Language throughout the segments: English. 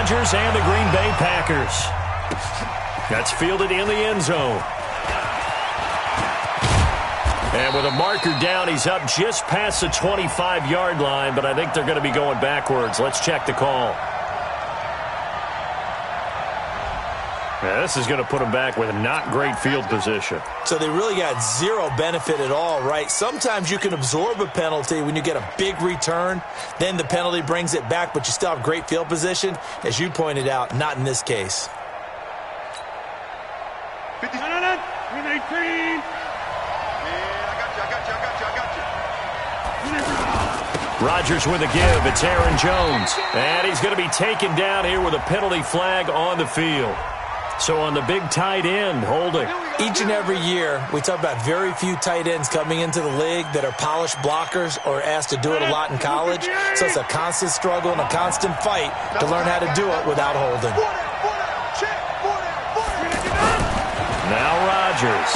Rodgers and the Green Bay Packers. That's fielded in the end zone. And with a marker down, he's up just past the 25-yard line, but I think they're going to be going backwards. Let's check the call. Yeah, this is going to put them back with not great field position. So they really got zero benefit at all, right? Sometimes you can absorb a penalty when you get a big return. Then the penalty brings it back, but you still have great field position. As you pointed out, not in this case. 50. 18. Rodgers with a give. It's Aaron Jones. And he's going to be taken down here with a penalty flag on the field. So on the big tight end, holding. Each and every year, we talk about very few tight ends coming into the league that are polished blockers or asked to do it a lot in college. So it's a constant struggle and a constant fight to learn how to do it without holding. Now Rodgers.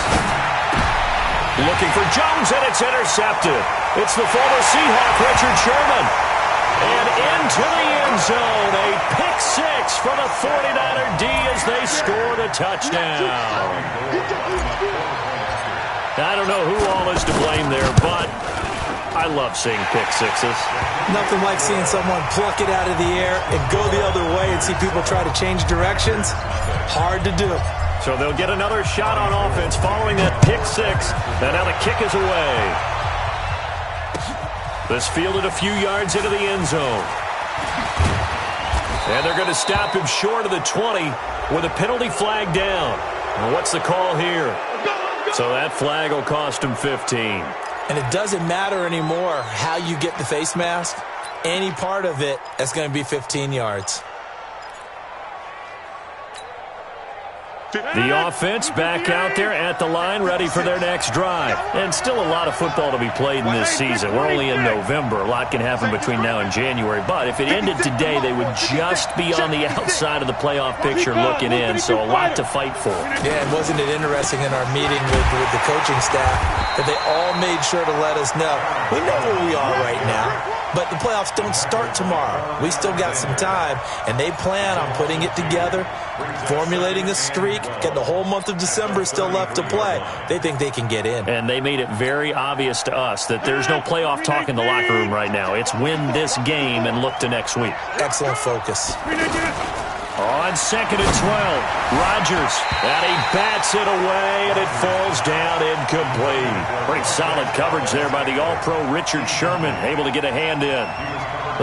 Looking for Jones, and it's intercepted. It's the former Seahawk, Richard Sherman. And into the end zone, a pick six for the 49er D as they scored a touchdown. I don't know who all is to blame there, but I love seeing pick sixes. Nothing like seeing someone pluck it out of the air and go the other way and see people try to change directions. Hard to do. So they'll get another shot on offense following that pick six. And now the kick is away. This fielded a few yards into the end zone. And they're going to stop him short of the 20 with a penalty flag down. And what's the call here? So that flag will cost him 15. And it doesn't matter anymore how you get the face mask. Any part of it is going to be 15 yards. The offense back out there at the line, ready for their next drive. And still a lot of football to be played in this season. We're only in November. A lot can happen between now and January. But if it ended today, they would just be on the outside of the playoff picture looking in. So a lot to fight for. Yeah, and wasn't it interesting in our meeting with the coaching staff that they all made sure to let us know, we know where we are right now. But the playoffs don't start tomorrow. We still got some time, and they plan on putting it together, formulating a streak, getting the whole month of December still left to play. They think they can get in. And they made it very obvious to us that there's no playoff talk in the locker room right now. It's win this game and look to next week. Excellent focus. On 2nd and 12, Rodgers, and he bats it away, and it falls down incomplete. Pretty solid coverage there by the All-Pro Richard Sherman, able to get a hand in.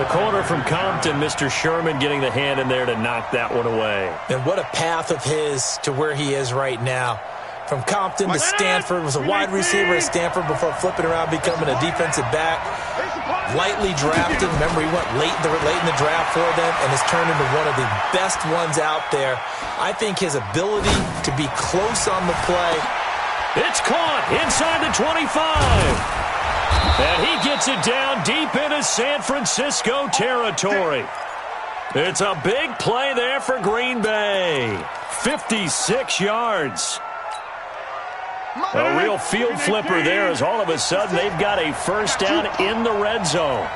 The corner from Compton, Mr. Sherman, getting the hand in there to knock that one away. And what a path of his to where he is right now. From Compton to Stanford, was a wide receiver at Stanford before flipping around, becoming a defensive back. Lightly drafted. Remember, he went late in the draft for them and has turned into one of the best ones out there. I think his ability to be close on the play. It's caught inside the 25. And he gets it down deep into San Francisco territory. It's a big play there for Green Bay. 56 yards. A real field flipper there as all of a sudden they've got a first down in the red zone.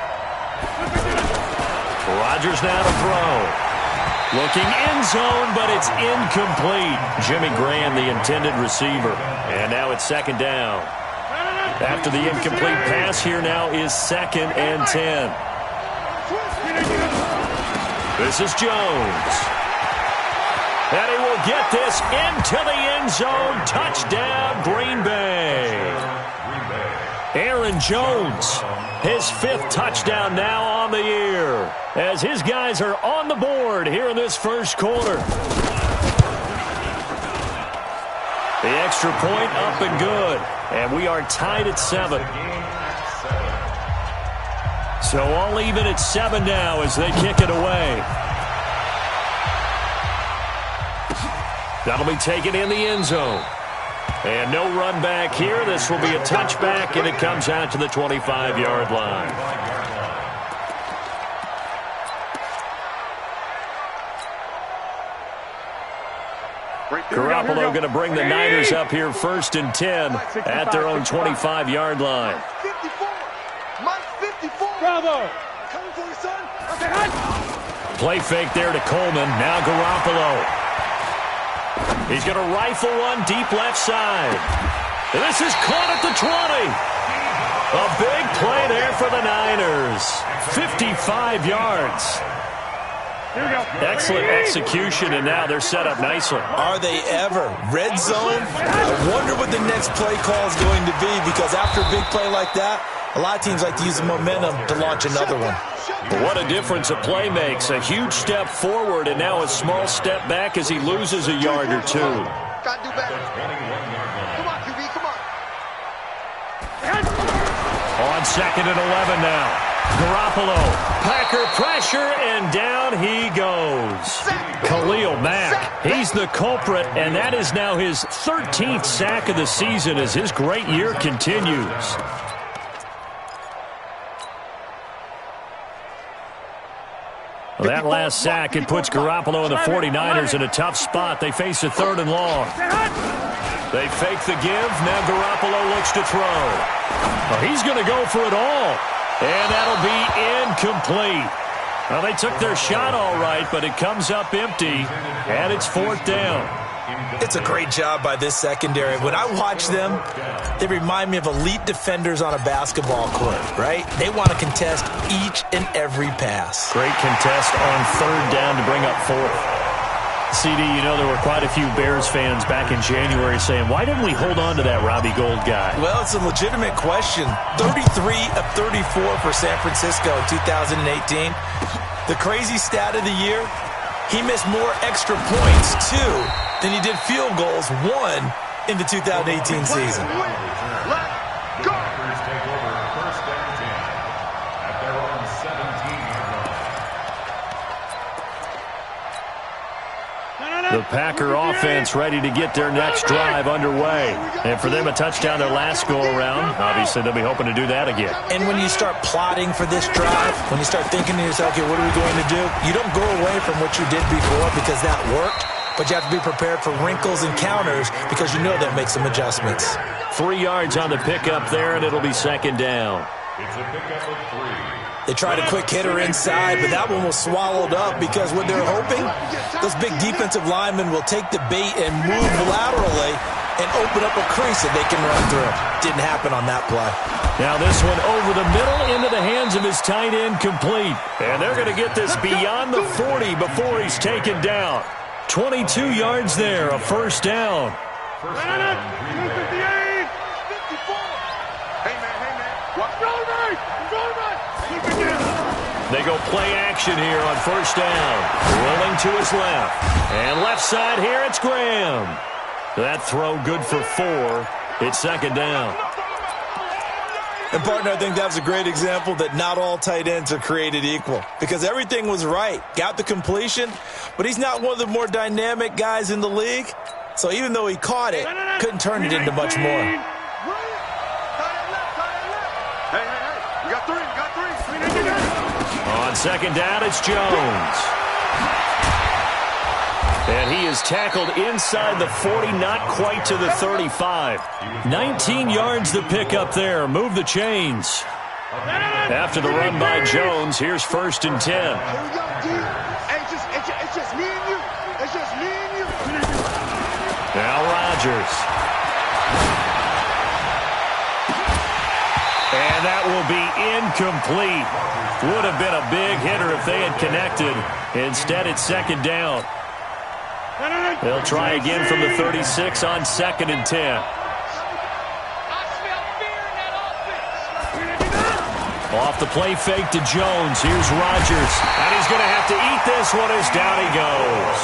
Rodgers now to throw. Looking end zone, but it's incomplete. Jimmy Graham, the intended receiver. And now it's 2nd down. After the incomplete pass, here now is 2nd and 10. This is Jones. And he will get this into the end zone. Touchdown, Green Bay. Aaron Jones, his 5th touchdown now on the year, as his guys are on the board here in this first quarter. The extra point up and good. And we are tied at 7. So all even at 7 now as they kick it away. That'll be taken in the end zone. And no run back here. This will be a touchback, and it comes out to the 25-yard line. Garoppolo going to bring the Niners up here 1st and 10 at their own 25-yard line. Bravo. Coming for you, son. play fake there to Coleman. Now Garoppolo. He's going to rifle one deep left side. And this is caught at the 20. A big play there for the Niners. 55 yards. Excellent execution, and now they're set up nicely. Are they ever? Red zone? I wonder what the next play call is going to be, because after a big play like that, a lot of teams like to use the momentum to launch another one. What a difference a play makes. A huge step forward and now a small step back as he loses a yard or two. Got to do better. Come on, QB, come on. On 2nd and 11 now. Garoppolo, Packer pressure, and down he goes. Khalil Mack, he's the culprit, and that is now his 13th sack of the season as his great year continues. Well, that last sack, it puts Garoppolo and the 49ers in a tough spot. They face a 3rd and long. They fake the give. Now Garoppolo looks to throw. Well, he's going to go for it all. And that'll be incomplete. Well, they took their shot all right, but it comes up empty, and it's 4th down. It's a great job by this secondary. When I watch them, they remind me of elite defenders on a basketball court, right? They want to contest each and every pass. Great contest on 3rd down to bring up 4th. CD, you know, there were quite a few Bears fans back in January saying, why didn't we hold on to that Robbie Gould guy? Well, it's a legitimate question. 33 of 34 for San Francisco in 2018. The crazy stat of the year, he missed more extra points, 2, than he did field goals, 1, in the 2018 season. The Packer offense ready to get their next drive underway. And for them, a touchdown their last go-around. Obviously, they'll be hoping to do that again. And when you start plotting for this drive, when you start thinking to yourself, okay, what are we going to do? You don't go away from what you did before because that worked, but you have to be prepared for wrinkles and counters because you know they'll make some adjustments. 3 yards on the pickup there, and it'll be 2nd down. It's a pickup of 3. They tried a quick hitter inside, but that one was swallowed up because what they're hoping, those big defensive linemen will take the bait and move laterally and open up a crease that they can run through. Didn't happen on that play. Now this one over the middle into the hands of his tight end, complete. And they're going to get this beyond the 40 before he's taken down. 22 yards there, a 1st down. They go play action here on 1st down. Rolling to his left. And left side here, it's Graham. That throw good for 4. It's 2nd down. And, partner, I think that was a great example that not all tight ends are created equal because everything was right. Got the completion, but he's not one of the more dynamic guys in the league. So even though he caught it, couldn't turn it into much more. Hey, we got 3, On 2nd down, it's Jones. And he is tackled inside the 40, not quite to the 35. 19 yards the pick up there. Move the chains. After the run by Jones, here's 1st and 10. Here we go, D. It's just me and you. It's just me and you. Now Rodgers. And that will be incomplete. Would have been a big hitter if they had connected. Instead, it's 2nd down. They'll try again from the 36 on 2nd and 10. Off the play fake to Jones. Here's Rodgers. And he's going to have to eat this one as down he goes.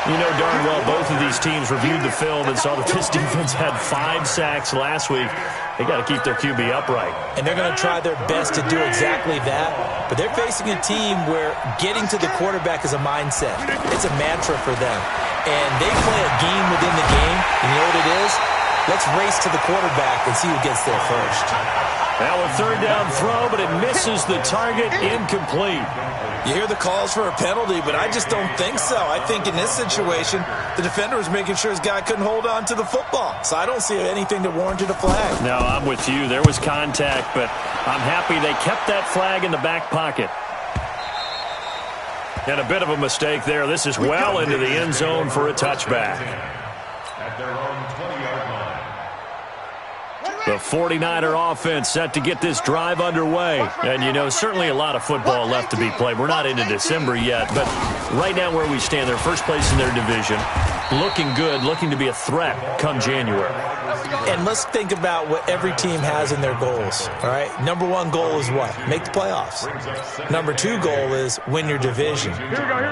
You know darn well both of these teams reviewed the film and saw that this defense had 5 sacks last week. They got to keep their QB upright. And they're going to try their best to do exactly that. But they're facing a team where getting to the quarterback is a mindset. It's a mantra for them. And they play a game within the game. And you know what it is? Let's race to the quarterback and see who gets there first. Now a 3rd down throw, but it misses the target, incomplete. You hear the calls for a penalty, but I just don't think so. I think in this situation, the defender was making sure his guy couldn't hold on to the football. So I don't see anything that warranted a flag. No, I'm with you. There was contact, but I'm happy they kept that flag in the back pocket. And a bit of a mistake there. This is well into the end zone for a touchback. At their own 20-yard line. The 49er offense set to get this drive underway. And, you know, certainly a lot of football left to be played. We're not into December yet, but right now where we stand, they're first place in their division. Looking good, looking to be a threat come January. And let's think about what every team has in their goals, all right? Number one goal is what? Make the playoffs. Number two goal is win your division.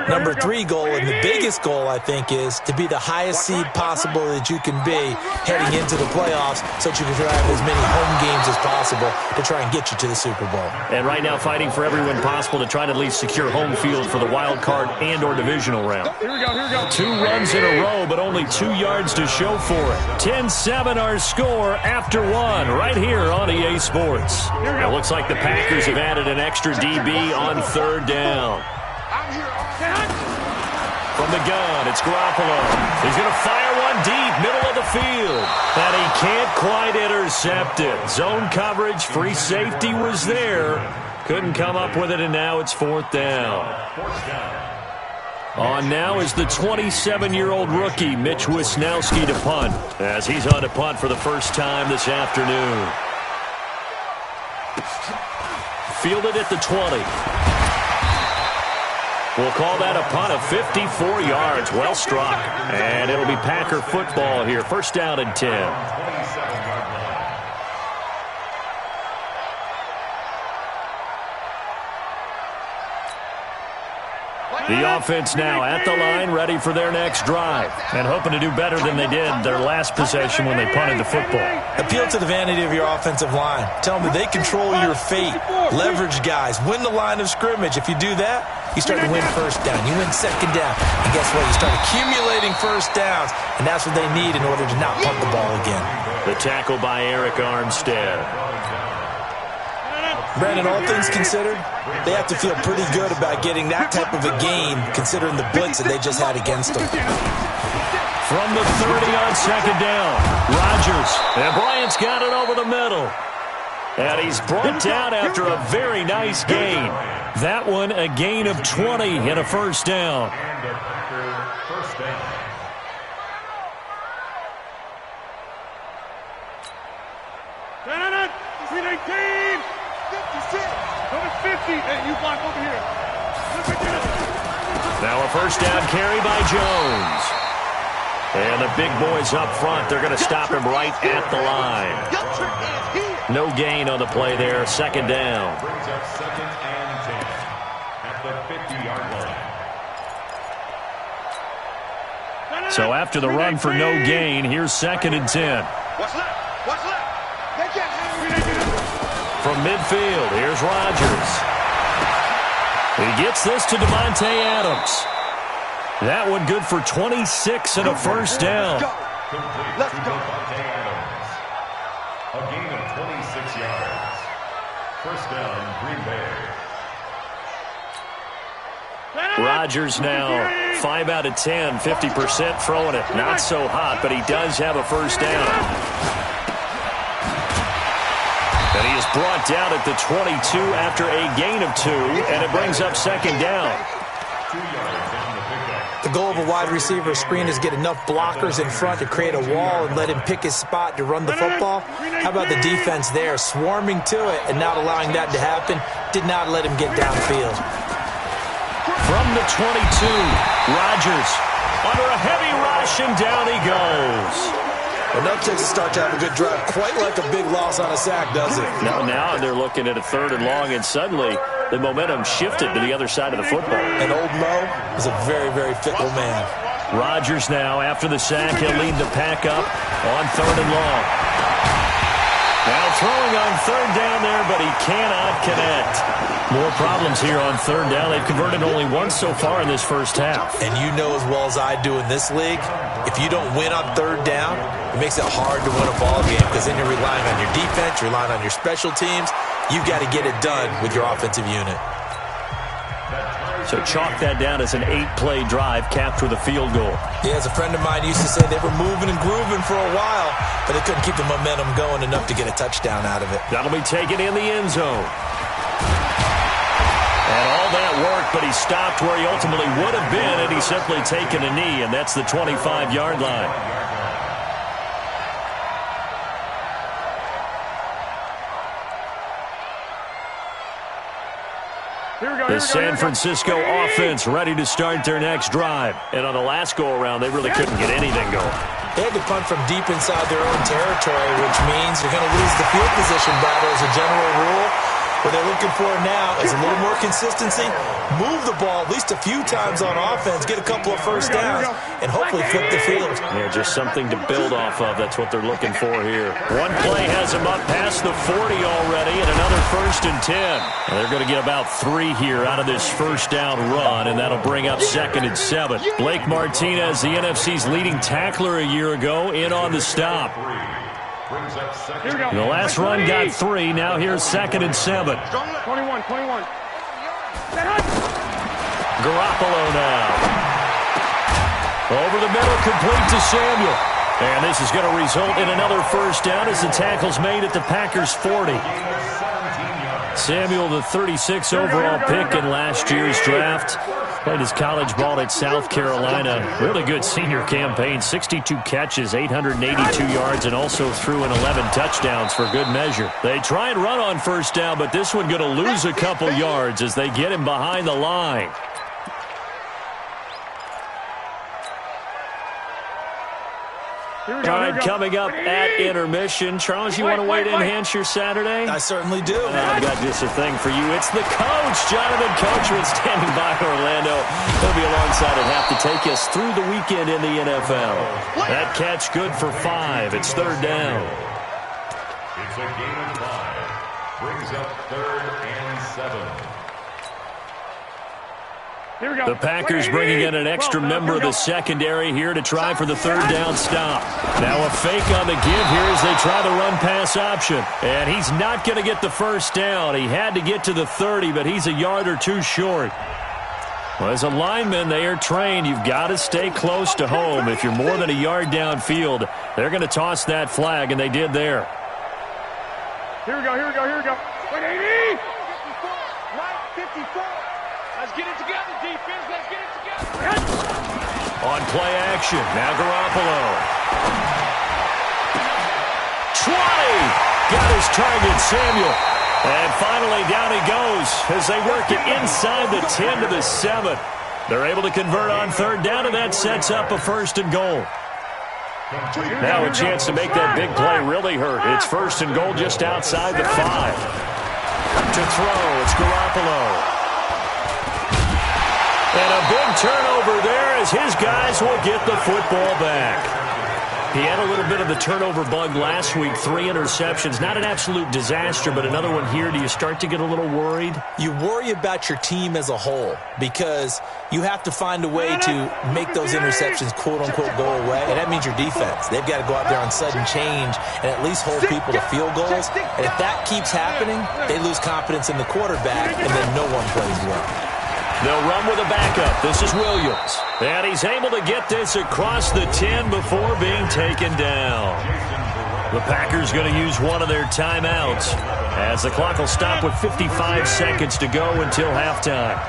Number three goal, and the biggest goal, I think, is to be the highest seed possible that you can be heading into the playoffs so that you can have as many home games as possible to try and get you to the Super Bowl. And right now fighting for every win possible to try to at least secure home field for the wild card and or divisional round. Here we go. 2 runs in a row, but only 2 yards to show for it. 10-7 our score after 1 right here on EA Sports. It looks like the Packers have added an extra DB on third down. I'm here. From the gun, it's Garoppolo. He's going to fire one deep, middle of the field. And he can't quite intercept it. Zone coverage, free safety was there. Couldn't come up with it, and now it's 4th down. On now is the 27-year-old rookie, Mitch Wisnowski, to punt, as he's on to punt for the first time this afternoon. Fielded at the 20. We'll call that a punt of 54 yards. Well struck. And it'll be Packer football here. First down and 10. The offense now at the line, ready for their next drive, and hoping to do better than they did their last possession when they punted the football. Appeal to the vanity of your offensive line. Tell them that they control your fate. Leverage guys. Win the line of scrimmage. If you do that, you start to win first down. You win second down. And guess what? You start accumulating first downs, and that's what they need in order to not punt the ball again. The tackle by Eric Armstead. Brandon, all things considered, they have to feel pretty good about getting that type of a game considering the blitz that they just had against them. From the 30 on second down, Rodgers. And Bryant's got it over the middle. And he's brought down after a very nice gain. That one a gain of 20 and a first down. First down. Hey, you block over here. Now a first down carry by Jones. And the big boys up front, they're going to stop him right at the line. No gain on the play there, second down. Brings up second and 10 at the 50-yard line. So after the run for no gain, here's second and 10. What's left? What's left? They can't handle it. From midfield, here's Rodgers. He gets this to Davante Adams. That one good for 26 and a first down. Let's go. Davante Adams. A gain of 26 yards. First down, Green Bay. Rodgers now 5 out of 10, 50% throwing it. Not so hot, but he does have a first down. And he is brought down at the 22 after a gain of 2, and it brings up second down. 2 yards on the pickup. The goal of a wide receiver screen is get enough blockers in front to create a wall and let him pick his spot to run the football. How about the defense there, swarming to it and not allowing that to happen? Did not let him get downfield. From the 22, Rodgers under a heavy rush, and down he goes. Enough takes to start to have a good drive, quite like a big loss on a sack, does it? Now they're looking at a 3rd and long, and suddenly the momentum shifted to the other side of the football. And old Mo is a very, very fickle man. Rodgers now, after the sack, he'll lead the pack up on 3rd and long. Now throwing on 3rd down there, but he cannot connect. More problems here on 3rd down. They've converted only once so far in this first half. And you know as well as I do in this league, if you don't win on 3rd down, it makes it hard to win a ball game because then you're relying on your defense, you're relying on your special teams. You've got to get it done with your offensive unit. So chalk that down as an 8-play drive capped with a field goal. Yeah, as a friend of mine used to say, they were moving and grooving for a while, but they couldn't keep the momentum going enough to get a touchdown out of it. That'll be taken in the end zone. And all that work, but he stopped where he ultimately would have been, and he's simply taken a knee, and that's the 25-yard line. The San Francisco offense ready to start their next drive. And on the last go-around, they really couldn't get anything going. They had to punt from deep inside their own territory, which means you're going to lose the field position battle as a general rule. What they're looking for now is a little more consistency, move the ball at least a few times on offense, get a couple of first downs, and hopefully flip the field. Yeah, just something to build off of. That's what they're looking for here. One play has them up past the 40 already, and another 1st and 10. And they're going to get about 3 here out of this first down run, and that'll bring up 2nd and 7. Blake Martinez, the NFC's leading tackler a year ago, in on the stop. The last run got 3. Now here's 2nd and 7. 21. Garoppolo now. Over the middle, complete to Samuel. And this is going to result in another first down as the tackle's made at the Packers' 40. Samuel, the 36th overall pick in last year's draft. Played his college ball at South Carolina. Really good senior campaign. 62 catches, 882 yards, and also threw in 11 touchdowns for good measure. They try and run on first down, but this one going to lose a couple yards as they get him behind the line. All right, coming up at intermission. Charles, you want to wait to enhance your Saturday? I certainly do. I've got just a thing for you. It's the coach, Jonathan Coachman, standing by Orlando. He'll be alongside at half to take us through the weekend in the NFL. That catch good for 5. It's 3rd down. It's a gain of 5. Brings up 3rd and 7. The Packers bringing in an extra member of the secondary here to try for the 3rd down stop. Now a fake on the give here as they try the run-pass option. And he's not going to get the first down. He had to get to the 30, but he's a yard or 2 short. Well, as a lineman, they are trained. You've got to stay close to home. If you're more than a yard downfield, they're going to toss that flag, and they did there. Here we go. Wait, 80! 54. Let's get it together, defense. Let's get it together. On play action, now Garoppolo. 20! Got his target, Samuel. And finally down he goes as they work it inside the 10 to the 7. They're able to convert on 3rd down, and that sets up a 1st and goal. Now a chance to make that big play really hurt. It's 1st and goal just outside the 5. To throw, it's Garoppolo. And a big turnover there as his guys will get the football back. He had a little bit of the turnover bug last week, 3 interceptions. Not an absolute disaster, but another one here. Do you start to get a little worried? You worry about your team as a whole because you have to find a way to make those interceptions, quote-unquote, go away. And that means your defense. They've got to go out there on sudden change and at least hold people to field goals. And if that keeps happening, they lose confidence in the quarterback, and then no one plays well. They'll run with a backup. This is Williams. And he's able to get this across the 10 before being taken down. The Packers going to use one of their timeouts as the clock will stop with 55 seconds to go until halftime.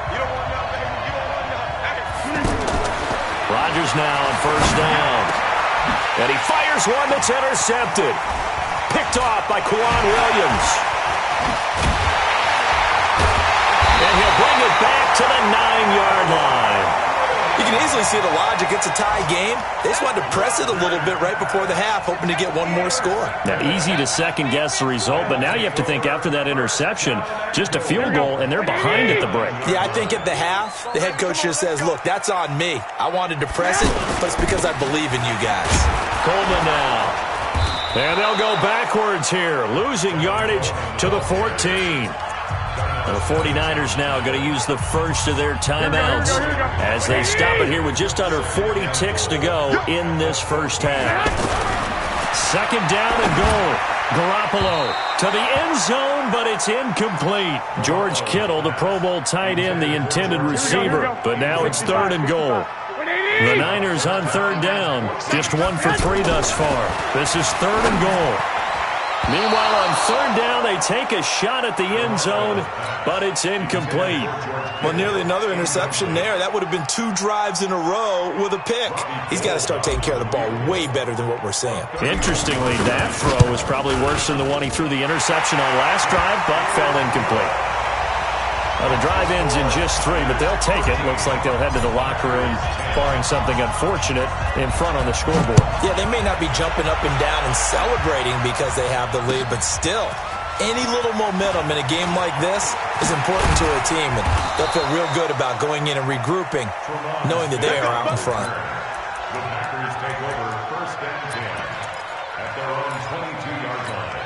Rodgers now on 1st down. And he fires one that's intercepted. Picked off by Kwan Williams. And he'll bring it back to the 9-yard line. You can easily see the logic. It's a tie game. They just wanted to press it a little bit right before the half, hoping to get one more score. Now, easy to second-guess the result, but now you have to think after that interception, just a field goal, and they're behind at the break. Yeah, I think at the half, the head coach just says, look, that's on me. I wanted to press it, but it's because I believe in you guys. Coleman now. And they'll go backwards here, losing yardage to the 14. The 49ers now going to use the first of their timeouts as they stop it here with just under 40 ticks to go in this first half. 2nd down and goal. Garoppolo to the end zone, but it's incomplete. George Kittle, the Pro Bowl tight end, the intended receiver. But now it's 3rd and goal. The Niners on 3rd down. Just 1 for 3 thus far. This is 3rd and goal. Meanwhile, on third down, they take a shot at the end zone, but it's incomplete. Well, nearly another interception there. That would have been 2 drives in a row with a pick. He's got to start taking care of the ball way better than what we're seeing. Interestingly, that throw was probably worse than the one he threw the interception on last drive, but fell incomplete. Well, the drive ends in just 3, but they'll take it. Looks like they'll head to the locker room, barring something unfortunate in front on the scoreboard. Yeah, they may not be jumping up and down and celebrating because they have the lead, but still, any little momentum in a game like this is important to a team, and they'll feel real good about going in and regrouping, knowing that they are out in front. The Packers take over first and 10 at their own 22-yard line.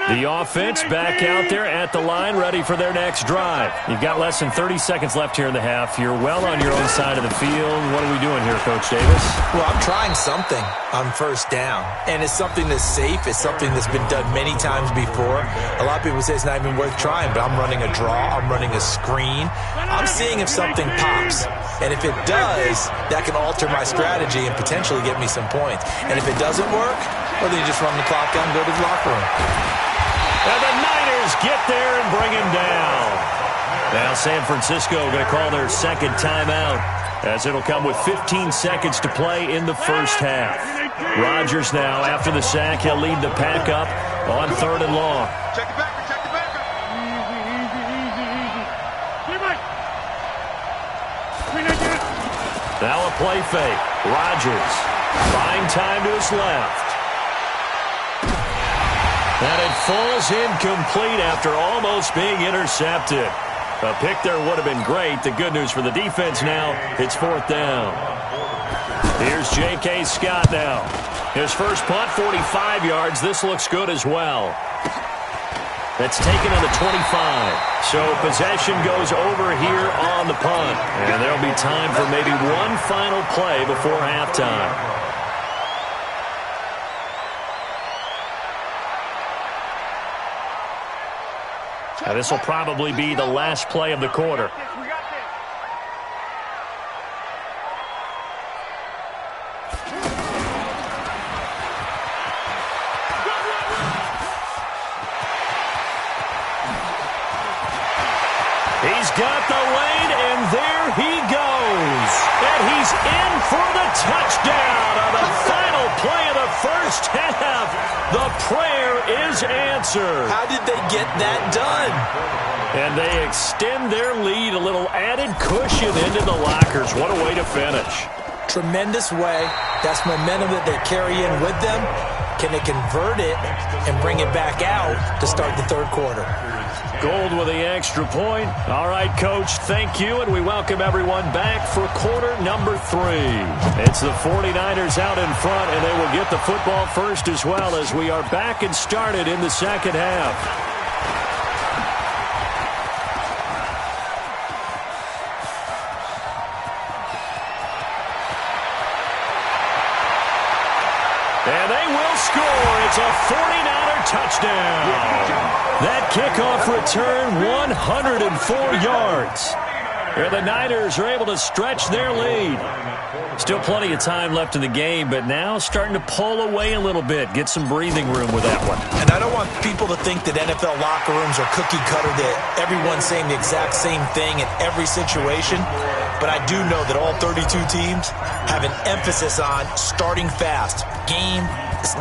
The offense back out there at the line, ready for their next drive. You've got less than 30 seconds left here in the half. You're well on your own side of the field. What are we doing here, Coach Davis? Well, I'm trying something on first down, and it's something that's safe. It's something that's been done many times before. A lot of people say it's not even worth trying, but I'm running a draw. I'm running a screen. I'm seeing if something pops, and if it does, that can alter my strategy and potentially get me some points. And if it doesn't work, well, then you just run the clock out and go to the locker room. And the Niners get there and bring him down. Now San Francisco going to call their second timeout, as it'll come with 15 seconds to play in the first half. Rodgers now, after the sack, he'll lead the pack up on 3rd and long. Check the back, check the back. Now a play fake. Rodgers buying time to his left. And it falls incomplete after almost being intercepted. A pick there would have been great. The good news for the defense now, it's 4th down. Here's J.K. Scott now. His first punt, 45 yards. This looks good as well. That's taken on the 25. So possession goes over here on the punt. And there'll be time for maybe one final play before halftime. Now, this will probably be the last play of the quarter. He's got the lane, and there he goes. And he's in for the touchdown on the final play of the first half. The prayer is answered. How did they get that done? And they extend their lead, a little added cushion into the lockers. What a way to finish. Tremendous way. That's momentum that they carry in with them. Can they convert it and bring it back out to start the third quarter? Gold with the extra point. All right, Coach, thank you, and we welcome everyone back for quarter number 3. It's the 49ers out in front, and they will get the football first as well as we are back and started in the second half. And they will score. It's a 49er touchdown. That kickoff return, 104 yards. And the Niners are able to stretch their lead. Still plenty of time left in the game, but now starting to pull away a little bit. Get some breathing room with that one. And I don't want people to think that NFL locker rooms are cookie cutter, that everyone's saying the exact same thing in every situation. But I do know that all 32 teams have an emphasis on starting fast. Game,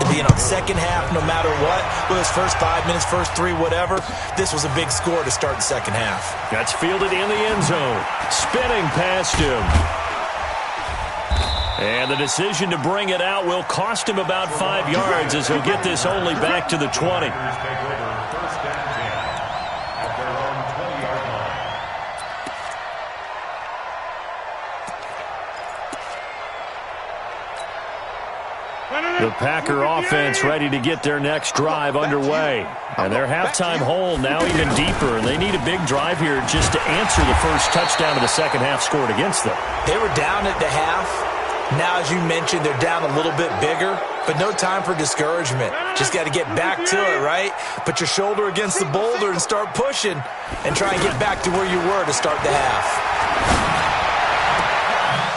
being on second half no matter what. Whether it's first 5 minutes, first 3, whatever. This was a big score to start the second half. That's fielded in the end zone. Spinning past him. And the decision to bring it out will cost him about 5 yards as he'll get this only back to the 20. The Packer offense ready to get their next drive underway. And their halftime hole now even deeper. And they need a big drive here just to answer the first touchdown of the second half scored against them. They were down at the half. Now, as you mentioned, they're down a little bit bigger, but no time for discouragement. Just got to get back to it, right? Put your shoulder against the boulder and start pushing and try and get back to where you were to start the half.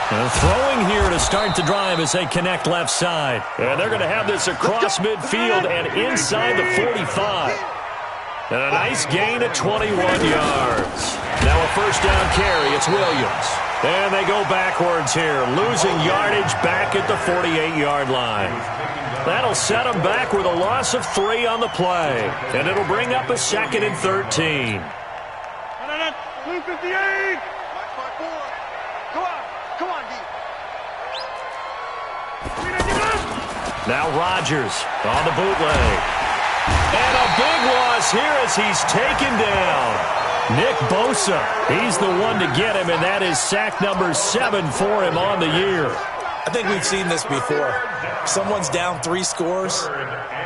And throwing here to start the drive as they connect left side. And they're going to have this across midfield and inside the 45. And a nice gain of 21 yards. Now a first down carry. It's Williams. And they go backwards here, losing yardage back at the 48-yard line. That'll set them back with a loss of 3 on the play. And it'll bring up a 2nd and 13. 258. Come on, D. Now Rodgers on the bootleg. And a big loss here as he's taken down. Nick Bosa, he's the one to get him, and that is sack number 7 for him on the year. I think we've seen this before. Someone's down 3 scores.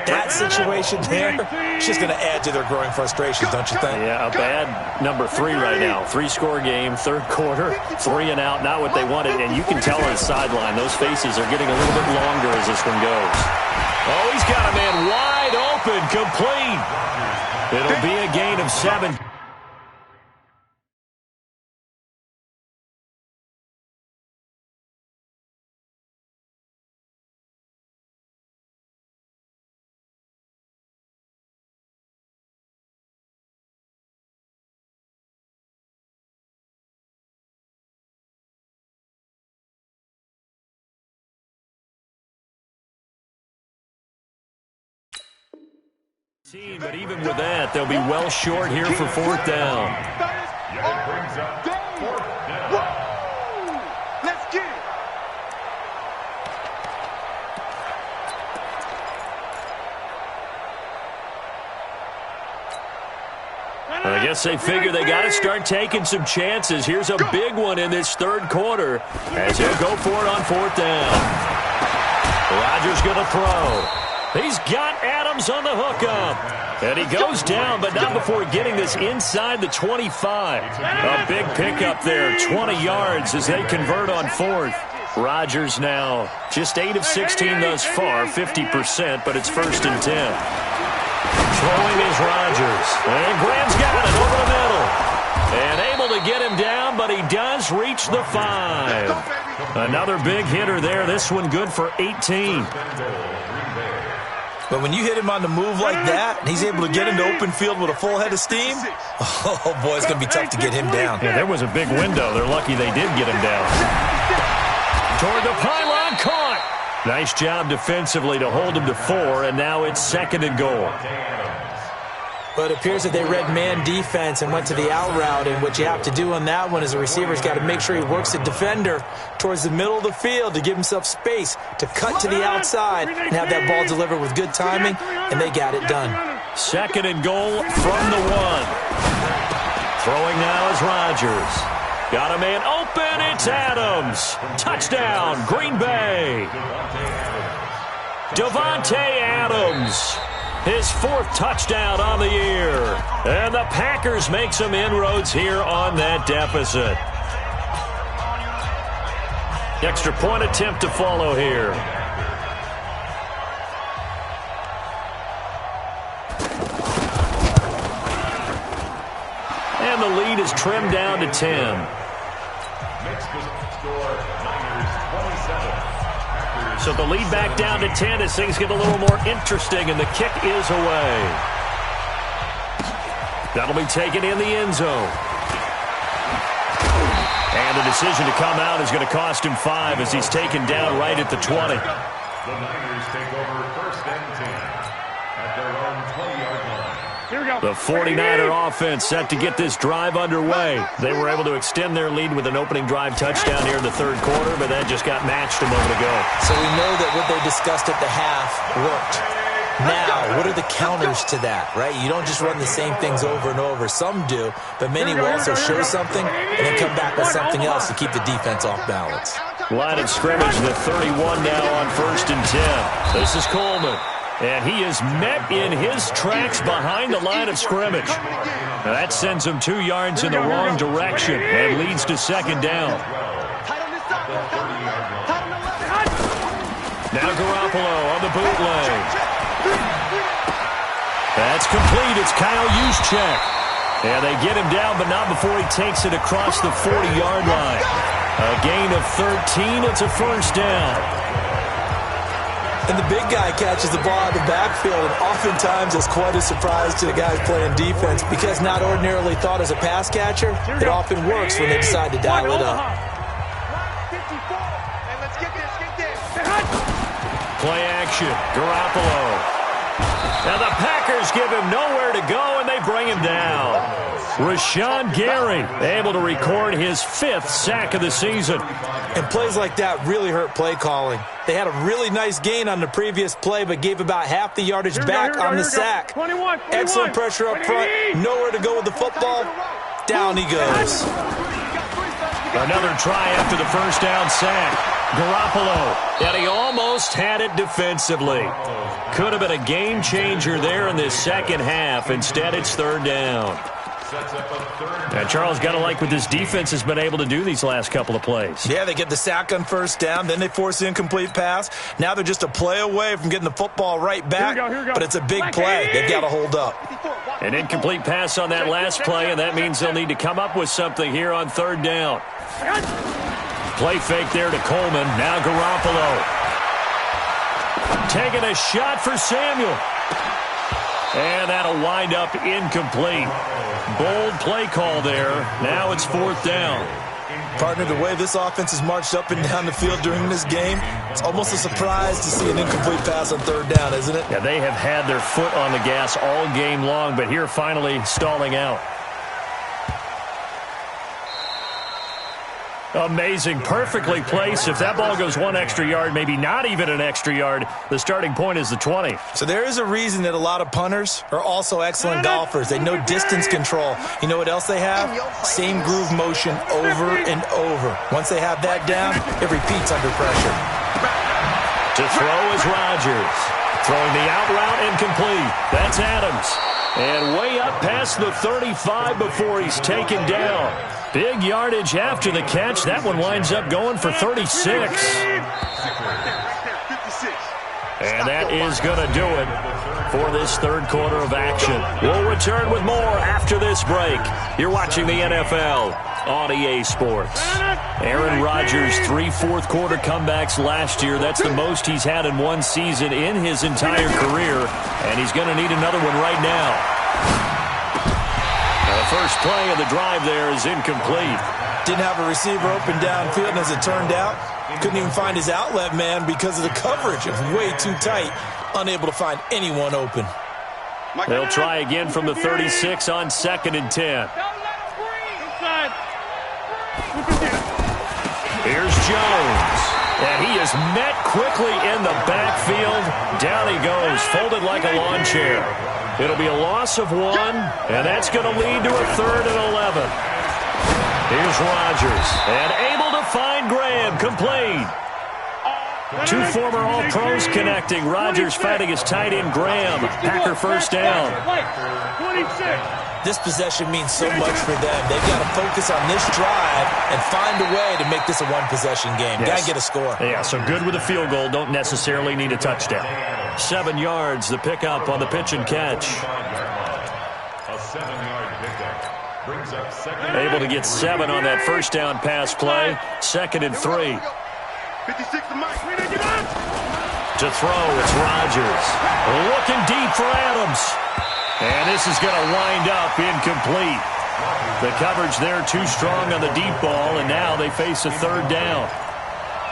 That situation there, it's just going to add to their growing frustrations, don't you think? Yeah, a bad number 3 right now. 3-score game, third quarter, 3 and out, not what they wanted. And you can tell on the sideline, those faces are getting a little bit longer as this one goes. Oh, he's got a man wide open, complete. It'll be a gain of 7. But even with that, they'll be well short here for 4th down. Yeah, it brings up 4th down. Let's get it. I guess they figure they got to start taking some chances. Here's a big one in this third quarter as he'll go for it on 4th down. Rodgers going to throw. He's got Adams on the hookup. And he goes down, but not before getting this inside the 25. A big pickup there, 20 yards as they convert on 4th. Rodgers now just 8 of 16 thus far, 50%, but it's 1st and 10. Throwing is Rodgers. And Graham's got it over the middle. And able to get him down, but he does reach the 5. Another big hitter there. This one good for 18. But when you hit him on the move like that, and he's able to get into open field with a full head of steam, oh, boy, it's going to be tough to get him down. Yeah, there was a big window. They're lucky they did get him down. Toward the pylon, caught. Nice job defensively to hold him to 4, and now it's 2nd and goal. But it appears that they read man defense and went to the out route, and what you have to do on that one is the receiver's got to make sure he works the defender towards the middle of the field to give himself space to cut to the outside and have that ball delivered with good timing, and they got it done. 2nd and goal from the 1. Throwing now is Rodgers. Got a man open, it's Adams. Touchdown, Green Bay. Davante Adams. His 4th touchdown on the year. And the Packers make some inroads here on that deficit. Extra point attempt to follow here. And the lead is trimmed down to 10. Makes the score Niners 27. So the lead back down to 10 as things get a little more interesting, and the kick is away. That'll be taken in the end zone. And the decision to come out is going to cost him 5 as he's taken down right at the 20. The Niners take over 1st and 10 at their own 20-yard line. Here we go. The 49er offense set to get this drive underway. They were able to extend their lead with an opening drive touchdown here in the third quarter, but that just got matched a moment ago. So we know that what they discussed at the half worked. Now, what are the counters to that, right? You don't just run the same things over and over. Some do, but many will also show something and then come back with something else to keep the defense off balance. Line of scrimmage, the 31 now on 1st and 10. This is Coleman. And he is met in his tracks behind the line of scrimmage. Now that sends him 2 yards in the wrong direction and leads to 2nd down. Now Garoppolo on the bootleg. That's complete. It's Kyle Juszczyk. And they get him down, but not before he takes it across the 40-yard line. A gain of 13. It's a first down. And the big guy catches the ball out of the backfield, and oftentimes it's quite a surprise to the guys playing defense because not ordinarily thought as a pass catcher, it often works when they decide to dial it up. Play action. Garoppolo. Now the Packers give him nowhere to go, and they bring him down. Rashawn Gary able to record his 5th sack of the season. And plays like that really hurt play calling. They had a really nice gain on the previous play, but gave about half the yardage back on the sack. 21. Excellent pressure up front. Nowhere to go with the football. Down he goes. Another try after the first down sack. Garoppolo, and he almost had it defensively. Could have been a game changer there in this second half. Instead, it's third down. Now, Charles, got to like what this defense has been able to do these last couple of plays. Yeah, they get the sack on first down, then they force the incomplete pass. Now they're just a play away from getting the football right back, Here we go. but it's a big play. They've got to hold up. An incomplete pass on that last play, and that means they'll need to come up with something here on third down. Play fake there to Coleman. Now Garoppolo. Taking a shot for Samuel. And that'll wind up incomplete. Bold play call there. Now it's fourth down. Partner, the way this offense has marched up and down the field during this game, it's almost a surprise to see an incomplete pass on third down, isn't it? Yeah, they have had their foot on the gas all game long, but here finally stalling out. Amazing. Perfectly placed. If that ball goes one extra yard, maybe not even an extra yard, the starting point is the 20. So there is a reason that a lot of punters are also excellent golfers. They know distance control. You know what else they have? Same groove motion over and over. Once they have that down, it repeats under pressure. To throw is Rodgers. Throwing the out route incomplete. That's Adams. And way up past the 35 before he's taken down. Big yardage after the catch. That one winds up going for 36. And that is going to do it for this third quarter of action. We'll return with more after this break. You're watching the NFL on EA Sports. Aaron Rodgers, 3 fourth-quarter comebacks last year. That's the most he's had in one season in his entire career. And he's going to need another one right now. The first play of the drive there is incomplete. Didn't have a receiver open downfield, and as it turned out, couldn't even find his outlet man because of the coverage. It was way too tight, unable to find anyone open. They'll try again from the 36 on 2nd and 10. Here's Jones. And he is met quickly in the backfield. Down he goes, folded like a lawn chair. It'll be a loss of 1, and that's going to lead to a 3rd and 11. Here's Rodgers, and able to find Graham, complete. 2 former All-Pros connecting. Rodgers fighting his tight end, Graham. Packer first down. 26. This possession means so much for them. They've got to focus on this drive and find a way to make this a one-possession game. Yes. Got to get a score. Yeah, so good with a field goal. Don't necessarily need a touchdown. 7 yards, the pickup on the pitch and catch. A 7-yard pickup brings up second. Able to get 7 on that first down pass play. 2nd and 3. 56 to Mike. To throw, it's Rodgers. Looking deep for Adams. And this is going to wind up incomplete. The coverage there too strong on the deep ball, and now they face a 3rd down.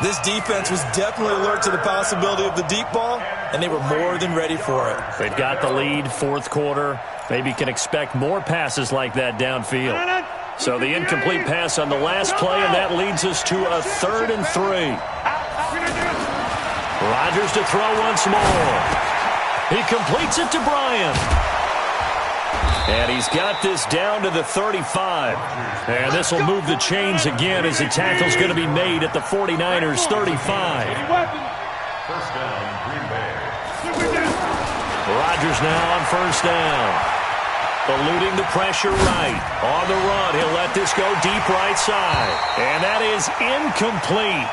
This defense was definitely alert to the possibility of the deep ball, and they were more than ready for it. They've got the lead, 4th quarter. Maybe can expect more passes like that downfield. So the incomplete pass on the last play, and that leads us to a 3rd and 3. Rodgers to throw once more. He completes it to Bryant. And he's got this down to the 35. And this will move the chains again as the tackle's going to be made at the 49ers' 35. First down, Green Bay. Rodgers now on first down. Eluding the pressure right. On the run, he'll let this go deep right side. And that is incomplete.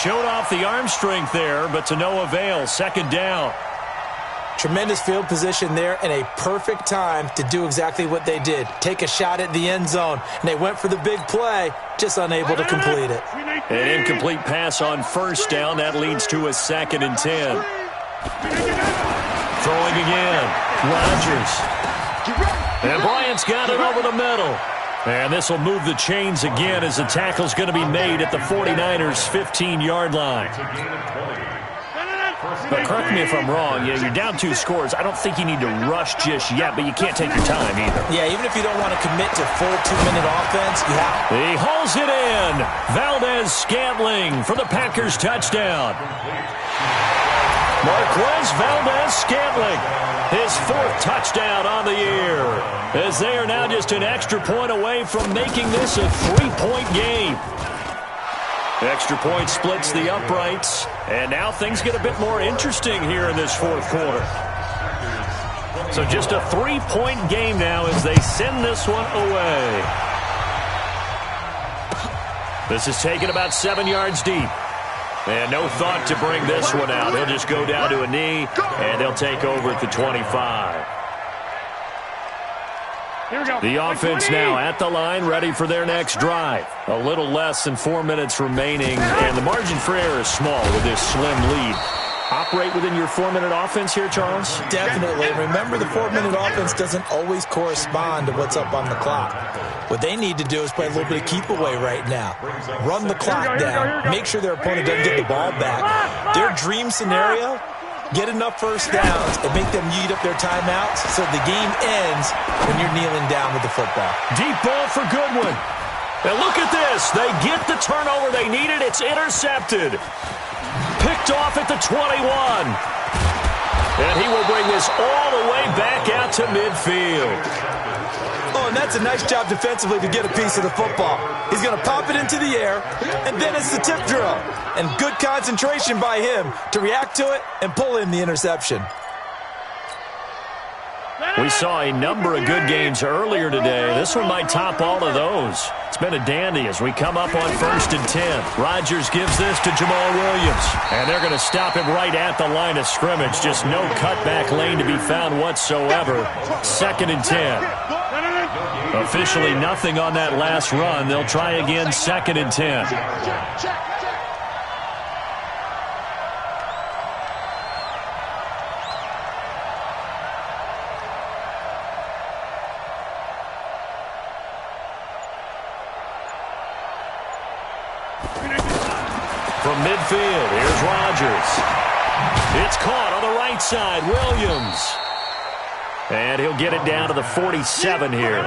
Showed off the arm strength there, but to no avail. 2nd down. Tremendous field position there and a perfect time to do exactly what they did. Take a shot at the end zone. And they went for the big play, just unable to complete it. An incomplete pass on first down. That leads to a 2nd and 10. Throwing again. Rodgers. And Bryant's got it over the middle. And this will move the chains again as the tackle's going to be made at the 49ers' 15-yard line. But correct me if I'm wrong. Yeah, you're down 2 scores. I don't think you need to rush just yet, but you can't take your time either. Yeah, even if you don't want to commit to full 2-minute offense, you have to. He hauls it in. Valdez-Scantling for the Packers touchdown. Marquez Valdez-Scantling, his 4th touchdown on the year, as they are now just an extra point away from making this a 3-point game. Extra point splits the uprights, and now things get a bit more interesting here in this 4th quarter. So just a 3-point game now as they send this one away. This is taken about 7 yards deep. And no thought to bring this one out. He'll just go down to a knee, and they'll take over at the 25. The offense now at the line, ready for their next drive. A little less than 4 minutes remaining, and the margin for error is small with this slim lead. Operate within your 4-minute offense here, Charles? Definitely. Remember, the 4-minute offense doesn't always correspond to what's up on the clock. What they need to do is play a little bit of keep away right now. Run the clock down. Make sure their opponent doesn't get the ball back. Their dream scenario, get enough first downs and make them eat up their timeouts so the game ends when you're kneeling down with the football. Deep ball for Goodwin. And look at this. They get the turnover they needed. It's intercepted. Picked off at the 21. And he will bring this all the way back out to midfield. Oh, and that's a nice job defensively to get a piece of the football. He's going to pop it into the air, and then it's the tip drill. And good concentration by him to react to it and pull in the interception. We saw a number of good games earlier today. This one might top all of those. It's been a dandy as we come up on 1st and 10. Rodgers gives this to Jamal Williams. And they're going to stop him right at the line of scrimmage. Just no cutback lane to be found whatsoever. 2nd and 10. Officially nothing on that last run. They'll try again 2nd and 10. From midfield, here's Rodgers. It's caught on the right side, Williams. And he'll get it down to the 47 here.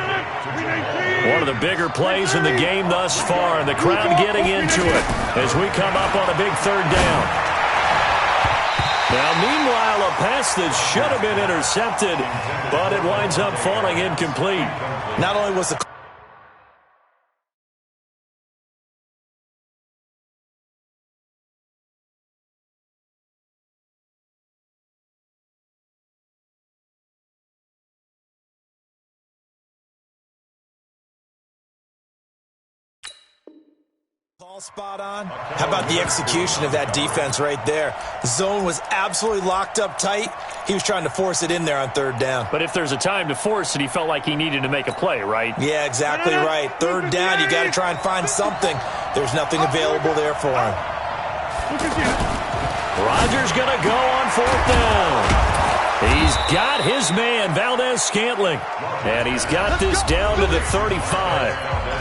One of the bigger plays in the game thus far, and the crowd getting into it as we come up on a big 3rd down. Now, meanwhile, a pass that should have been intercepted, but it winds up falling incomplete. Not only was the all spot on. How about the execution of that defense right there? The zone was absolutely locked up tight. He was trying to force it in there on 3rd down. But if there's a time to force it, he felt like he needed to make a play, right? Yeah, exactly right. 3rd down, you got to try and find something. There's nothing available there for him. Rodgers going to go on 4th down. He's got his man, Valdez-Scantling. And he's got this down to the 35.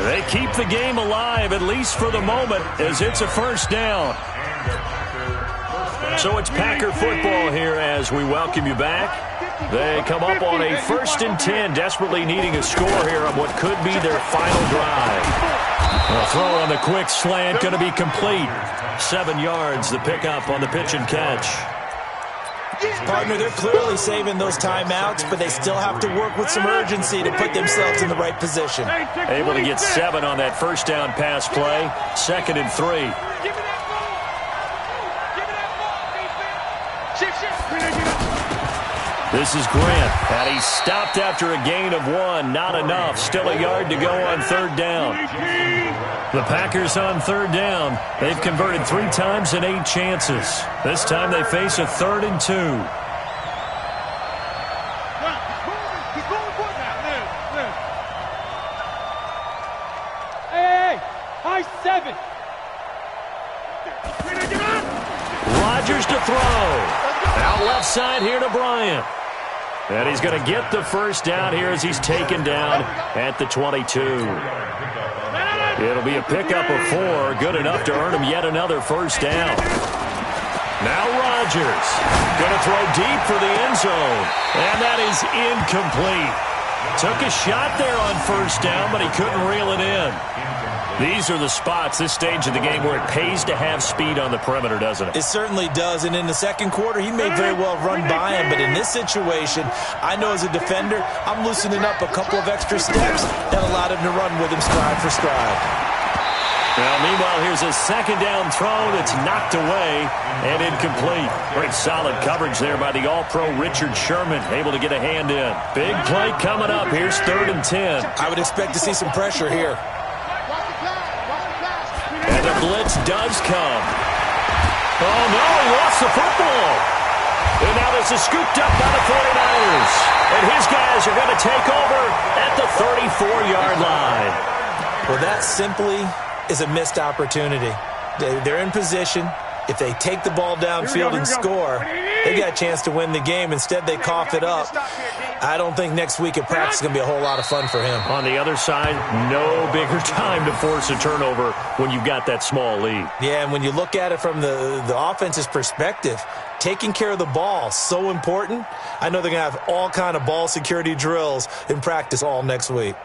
They keep the game alive, at least for the moment, as it's a 1st down. So it's Packer football here as we welcome you back. They come up on a 1st and 10, desperately needing a score here on what could be their final drive. A throw on the quick slant, going to be complete. 7 yards, the pickup on the pitch and catch. Partner, they're clearly saving those timeouts, but they still have to work with some urgency to put themselves in the right position. Able to get 7 on that 1st down pass play. 2nd and 3. This is Grant, and he's stopped after a gain of 1. Not enough. Still a yard to go on 3rd down. The Packers on 3rd down. They've converted 3 times in 8 chances. This time they face a 3rd and 2. Rodgers to throw. Out left side here to Bryant. And he's going to get the first down here as he's taken down at the 22. It'll be a pickup of 4, good enough to earn him yet another first down. Now Rodgers going to throw deep for the end zone. And that is incomplete. Took a shot there on first down, but he couldn't reel it in. These are the spots, this stage of the game, where it pays to have speed on the perimeter, doesn't it? It certainly does, and in the second quarter, he may very well run by him, but in this situation, I know as a defender, I'm loosening up a couple of extra steps that allowed him to run with him stride for stride. Now, meanwhile, here's a second down throw that's knocked away and incomplete. Great solid coverage there by the All-Pro Richard Sherman, able to get a hand in. Big play coming up. Here's 3rd and 10. I would expect to see some pressure here. And the blitz does come. Oh, no, he lost the football. And now this is scooped up by the 49ers. And his guys are going to take over at the 34-yard line. Well, that simply is a missed opportunity. They're in position. If they take the ball downfield and score, they got a chance to win the game. Instead, they cough it up. I don't think next week at practice is going to be a whole lot of fun for him. On the other side, no bigger time to force a turnover when you've got that small lead. Yeah, and when you look at it from the offense's perspective, taking care of the ball, so important. I know they're going to have all kind of ball security drills in practice all next week.